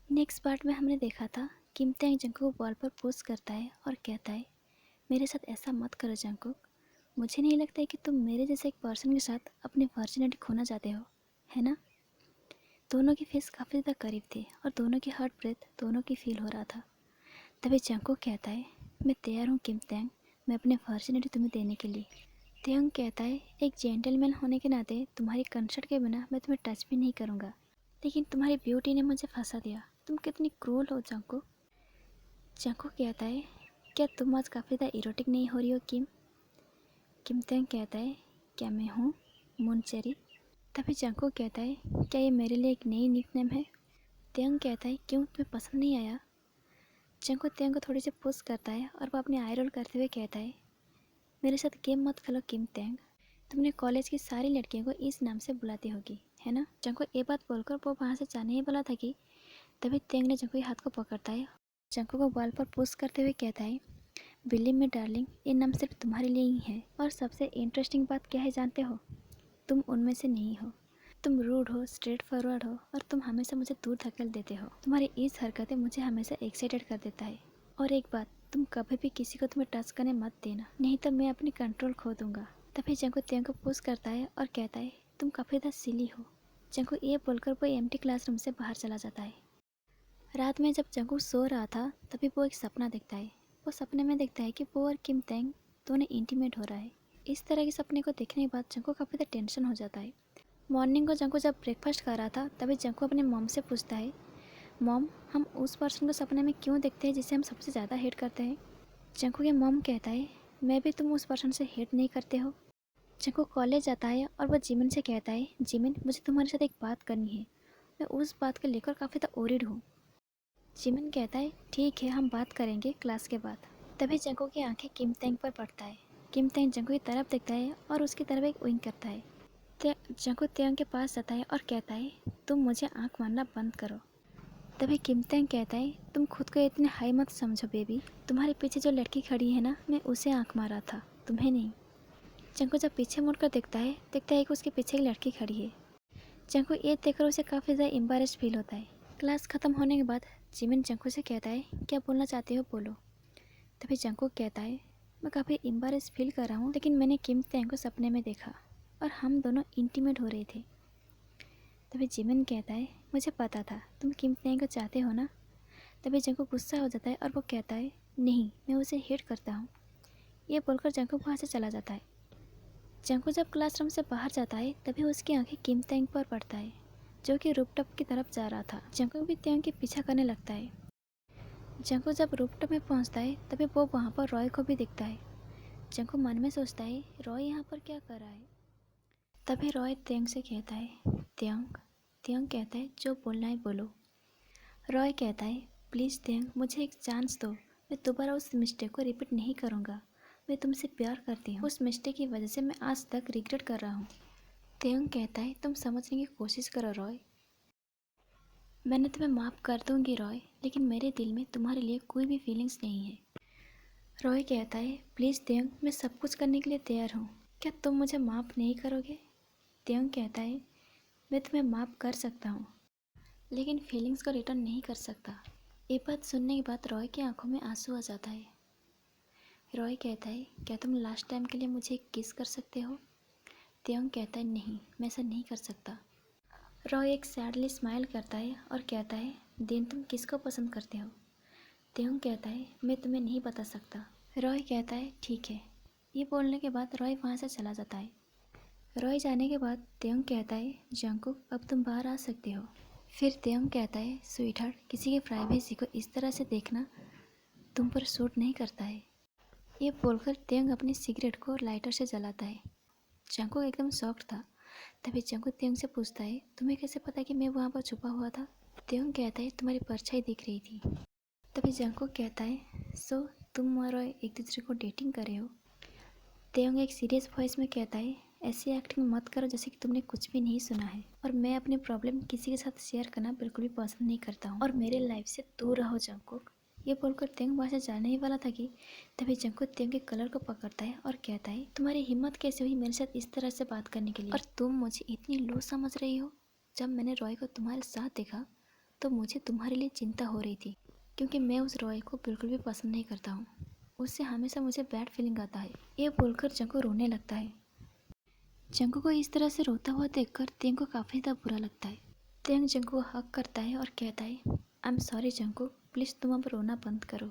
Next part में हमने देखा था किम तेंग जंकुक को वॉल पर पोस्ट करता है और कहता है, मेरे साथ ऐसा मत करो जंकुक। मुझे नहीं लगता है कि तुम मेरे जैसे एक पर्सन के साथ अपनी वर्जिनिटी खोना चाहते हो, है ना। दोनों की फेस काफ़ी ज़्यादा करीब थे और दोनों की हार्ट ब्रेथ दोनों की फील हो रहा था। तभी जंकुक कहता है, मैं तैयार हूँ किम तेंग, मैं अपनी वर्जिनिटी तुम्हें देने के लिए। तेंग कहता है, एक जेंटलमैन होने के नाते तुम्हारी कंसर्ट के बिना मैं तुम्हें टच भी नहीं करूँगा, लेकिन तुम्हारी ब्यूटी ने मुझे फंसा दिया। तुम कितनी क्रूल हो जंकुक। जंकुक कहता है, क्या तुम आज काफ़ी ज़्यादा इरोटिक नहीं हो रही हो किम। किम तेंग कहता है, क्या मैं हूँ मूनचेरी। तभी जंकुक कहता है, क्या ये मेरे लिए एक नई निकनेम है। तेंग कहता है, क्यों तुम्हें पसंद नहीं आया। जंकुक तेंग को थोड़ी सी पुश करता है और वो अपने आई रोल करते हुए कहता है, मेरे साथ गेम मत खेलो किम तेंग, तुमने कॉलेज की सारी लड़कियों को इस नाम से बुलाती होगी, है ना। जंकुक ये बात बोलकर वो वहाँ से जाने ही वाला था कि तभी तेंग ने जंकुक के हाथ को पकड़ता है, जंकुक को वॉल पर पुश करते हुए कहता है, बिलीव मी डार्लिंग, ये नाम सिर्फ तुम्हारे लिए ही है। और सबसे इंटरेस्टिंग बात क्या है जानते हो, तुम उनमें से नहीं हो। तुम रूड हो, स्ट्रेट फॉरवर्ड हो और तुम हमेशा मुझे दूर धकेल देते हो। तुम्हारी इस हरकतें मुझे हमेशा एक्साइटेड कर देता है। और एक बात, तुम कभी भी किसी को तुम्हें टच करने मत देना, नहीं तो मैं अपनी कंट्रोल खो दूंगा। तभी जंकुक तेंग को पुश करता है और कहता है, तुम काफ़ी ज़्यादा सिली हो। जंकुक ये बोलकर वो एम्प्टी क्लासरूम से बाहर चला जाता है। रात में जब जंकुक सो रहा था तभी वो एक सपना देखता है। वो सपने में देखता है कि वो और किम तेंग दोनों इंटीमेट हो रहा है। इस तरह के सपने को देखने के बाद जंकुक काफ़ी ज़्यादा टेंशन हो जाता है। मॉर्निंग को जंकुक जब ब्रेकफास्ट कर रहा था तभी जंकुक अपने मॉम से पूछता है, मॉम, हम उस पर्सन को सपने में क्यों देखते हैं जिसे हम सबसे ज़्यादा हेट करते हैं। जंकुक के मॉम कहता है, मैं भी तुम उस पर्सन से हेट नहीं करते हो। जंकुक कॉलेज जाता है और वह जिमिन से कहता है, जिमिन, मुझे तुम्हारे साथ एक बात करनी है, मैं उस बात को लेकर काफ़ी ज़्यादा ओरिड हूँ। जिमिन कहता है, ठीक है, हम बात करेंगे क्लास के बाद। तभी जंकुक की आंखें किम तेंग पर पड़ता है। किम तेंग जंकुक की तरफ देखता है और उसकी तरफ एक विंक करता है। जंकुक तेंग के पास जाता है और कहता है, तुम मुझे आंख मारना बंद करो। तभी किम तेंग कहता है, तुम खुद को इतने हाई मत समझो बेबी, तुम्हारे पीछे जो लड़की खड़ी है ना, मैं उसे आंख मारा था, तुम्हें नहीं। जंकुक जब पीछे मुड़कर देखता है कि उसके पीछे एक लड़की खड़ी है। जंकुक ये देखकर उसे काफ़ी ज़्यादा एम्बारेस्ड फील होता है। क्लास ख़त्म होने के बाद जिमिन जंकुक से कहता है, क्या बोलना चाहते हो बोलो। तभी जंकुक कहता है, मैं काफ़ी एम्बारेस्ड फील कर रहा हूँ, लेकिन मैंने किम तेंग को सपने में देखा और हम दोनों इंटीमेट हो रहे थे। तभी जिमिन कहता है, मुझे पता था तुम किम तेंग को चाहते हो ना। तभी जंकुक गुस्सा हो जाता है और वो कहता है, नहीं, मैं उसे हेट करता हूँ। ये बोलकर जंकुक वहाँ से चला जाता है। जंकुक जब क्लासरूम से बाहर जाता है तभी उसकी आंखें किम तेंग पर पड़ता है, जो कि रूपटॉप की तरफ जा रहा था। जंकुक भी तेंग के पीछा करने लगता है। जंकुक जब रूपटॉप में पहुंचता है तभी वो वहां पर रॉय को भी दिखता है। जंकुक मन में सोचता है, रॉय यहाँ पर क्या कर रहा है। तभी रॉय तेंग से कहता है, तेंग। तेंग कहता है, जो बोलना है बोलो। रॉय कहता है, प्लीज़ तेंग, मुझे एक चांस दो, मैं दोबारा उस मिस्टेक को रिपीट नहीं करूँगा। मैं तुमसे प्यार करती हूँ, उस मिस्टेक की वजह से मैं आज तक रिग्रेट कर रहा हूँ। तेंग कहता है, तुम समझने की कोशिश करो रॉय, मैंने तुम्हें माफ़ कर दूंगी रॉय, लेकिन मेरे दिल में तुम्हारे लिए कोई भी फीलिंग्स नहीं है। रॉय कहता है, प्लीज़ तेंग, मैं सब कुछ करने के लिए तैयार हूँ, क्या तुम मुझे माफ़ नहीं करोगे। तेंग कहता है, मैं तुम्हें माफ़ कर सकता हूँ, लेकिन फीलिंग्स को रिटर्न नहीं कर सकता। ये बात सुनने के बाद रॉय की आंखों में आंसू आ जाता है। रॉय कहता है, क्या तुम लास्ट टाइम के लिए मुझे किस कर सकते हो। तेंग कहता है, नहीं, मैं ऐसा नहीं कर सकता। रॉय एक सैडली स्माइल करता है और कहता है, दिन तुम किसको पसंद करते हो। तेंग कहता है, मैं तुम्हें नहीं बता सकता। रॉय कहता है, ठीक है। ये बोलने के बाद रॉय वहाँ से चला जाता है। रॉय जाने के बाद तेंग कहता है, जंकुक, अब तुम बाहर आ सकते हो। फिर तेंग कहता है, स्वीटहार्ट, किसी की प्राइवेसी को इस तरह से देखना तुम पर सूट नहीं करता है। ये बोलकर तेंग अपनी सिगरेट को लाइटर से जलाता है। जंकुक एकदम शॉक्ड था। तभी जंकुक तेंग से पूछता है, तुम्हें कैसे पता कि मैं वहाँ पर छुपा हुआ था। तेंग कहता है, तुम्हारी परछाई दिख रही थी। तभी जंकुक कहता है, सो तुम और रॉय एक दूसरे को डेटिंग कर रहे हो। तेंग एक सीरियस वॉइस में कहता है, ऐसी एक्टिंग मत करो जैसे कि तुमने कुछ भी नहीं सुना है, और मैं अपनी प्रॉब्लम किसी के साथ शेयर करना बिल्कुल भी पसंद नहीं करता हूँ, और मेरे लाइफ से दूर रहो जंकुक। ये बोलकर तेंग वहाँ से जाने ही वाला था कि तभी जंकुक तेंग के कलर को पकड़ता है और कहता है, तुम्हारी हिम्मत कैसे हुई मेरे साथ इस तरह से बात करने के लिए, और तुम मुझे इतनी लो समझ रही हो। जब मैंने रॉय को तुम्हारे साथ देखा तो मुझे तुम्हारे लिए चिंता हो रही थी, क्योंकि मैं उस रॉय को बिल्कुल भी पसंद नहीं करता हूँ। उससे हमेशा मुझे बैड फीलिंग आता है। ये बोलकर जंकू रोने लगता है। जंकू को इस तरह से रोता हुआ देखकर तेंग को काफ़ी ज़्यादा बुरा लगता है। तेंग जंकू को हक करता है और कहता है, आई एम सॉरी जंकू, प्लीज़ तुम अब रोना बंद करो।